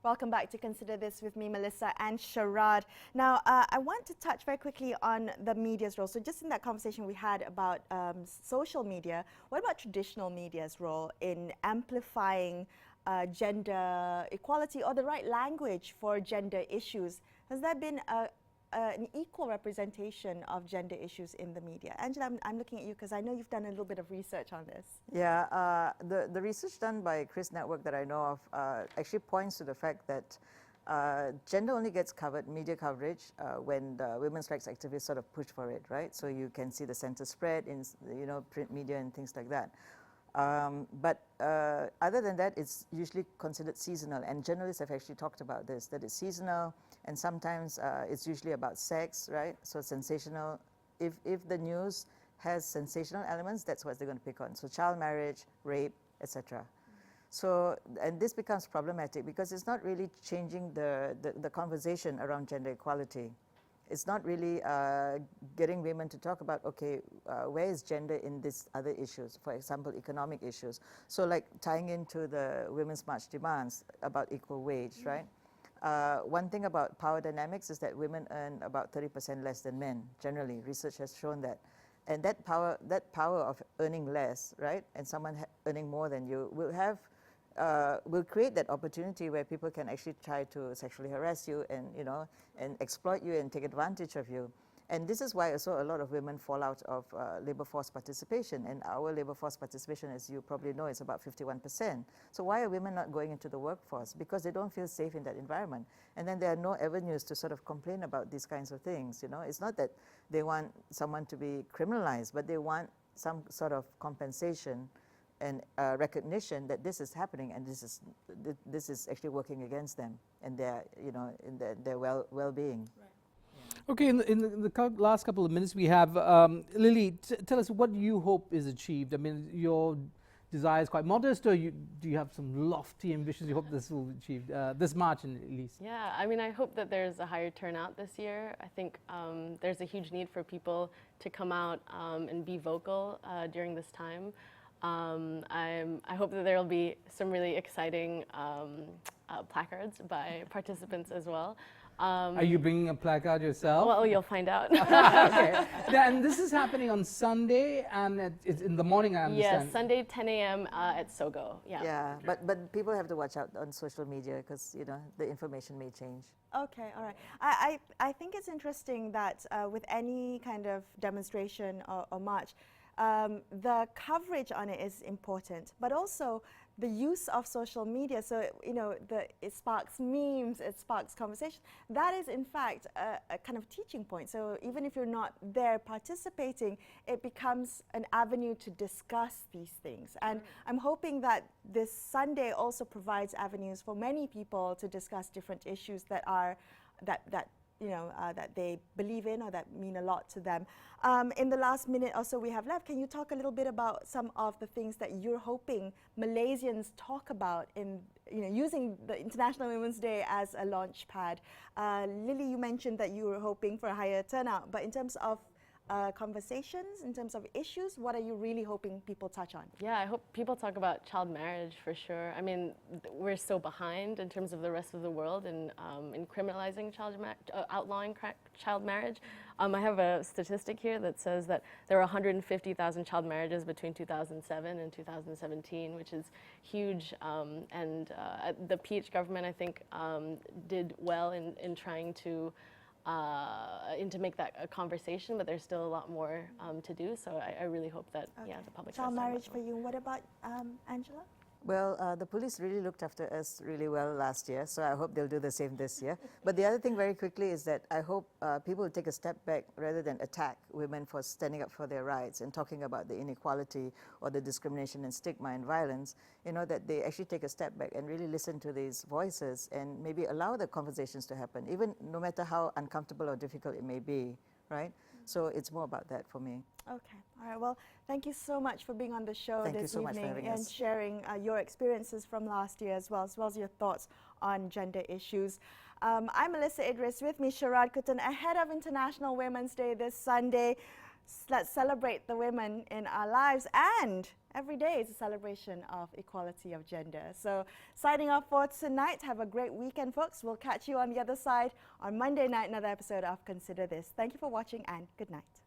Welcome back to Consider This with me, Melisa and Sharaad. Now, I want to touch very quickly on the media's role. So just in that conversation we had about social media, what about traditional media's role in amplifying gender equality or the right language for gender issues? Has there been an equal representation of gender issues in the media? Angela, I'm looking at you because I know you've done a little bit of research on this. Yeah, the research done by Chris Network that I know of actually points to the fact that gender only gets covered, media coverage, when the women's rights activists sort of push for it, right? So you can see the center spread in, print media and things like that. But other than that, it's usually considered seasonal, and journalists have actually talked about this, that it's seasonal, and sometimes it's usually about sex, right? So sensational. If the news has sensational elements, that's what they're going to pick on. So child marriage, rape, etc. So, and this becomes problematic because it's not really changing the conversation around gender equality. It's not really getting women to talk about, okay, where is gender in these other issues, for example, economic issues. So like tying into the Women's March demands about equal wage, right? One thing about power dynamics is that women earn about 30% less than men, generally. Research has shown that. And that power of earning less, right, and someone earning more than you will create that opportunity where people can actually try to sexually harass you and, and exploit you and take advantage of you. And this is why also a lot of women fall out of labor force participation. And our labor force participation, as you probably know, is about 51%. So why are women not going into the workforce? Because they don't feel safe in that environment. And then there are no avenues to sort of complain about these kinds of things. It's not that they want someone to be criminalized, but they want some sort of compensation and recognition that this is happening and this is actually working against them and their in their well-being. Right. Okay, in the last couple of minutes we have, Lily, tell us what you hope is achieved. I mean, your desire is quite modest, or do you have some lofty ambitions you hope this will be achieved, this March at least? Yeah, I mean, I hope that there's a higher turnout this year. I think there's a huge need for people to come out and be vocal during this time. I hope that there will be some really exciting placards by participants as well. Are you bringing a placard yourself? Well, you'll find out. Okay. And this is happening on Sunday, and it's in the morning, I understand. Yes, Sunday, 10 a.m. At Sogo. Yeah. Yeah, but people have to watch out on social media because the information may change. Okay, all right. I think it's interesting that with any kind of demonstration or march, the coverage on it is important, but also the use of social media. So, it sparks memes, it sparks conversation. That is, in fact, a kind of teaching point. So even if you're not there participating, it becomes an avenue to discuss these things. And I'm hoping that this Sunday also provides avenues for many people to discuss different issues that are, that they believe in or that mean a lot to them. In the last minute or so we have left, can you talk a little bit about some of the things that you're hoping Malaysians talk about in, using the International Women's Day as a launch pad? Lily, you mentioned that you were hoping for a higher turnout, but in terms of conversations, in terms of issues, what are you really hoping people touch on? Yeah, I hope people talk about child marriage for sure. I mean, we're so behind in terms of the rest of the world in criminalizing outlawing child marriage. I have a statistic here that says that there were 150,000 child marriages between 2007 and 2017, which is huge. And the PH government, I think, did well in trying to make that a conversation, but there's still a lot more to do. So I really hope that the public. Child marriage for you. What about Angela? Well, the police really looked after us really well last year, so I hope they'll do the same this year. But the other thing very quickly is that I hope people will take a step back rather than attack women for standing up for their rights and talking about the inequality or the discrimination and stigma and violence, that they actually take a step back and really listen to these voices and maybe allow the conversations to happen, even no matter how uncomfortable or difficult it may be, right? So it's more about that for me. Okay, all right. Well, thank you so much for being on the show this so evening and sharing your experiences from last year as well as your thoughts on gender issues. I'm Melisa Idris, with me Sharaad, Kuttan, ahead of International Women's Day this Sunday. Let's celebrate the women in our lives, and every day is a celebration of equality of gender. So signing off for tonight. Have a great weekend, folks. We'll catch you on the other side on Monday night, another episode of Consider This. Thank you for watching, and good night.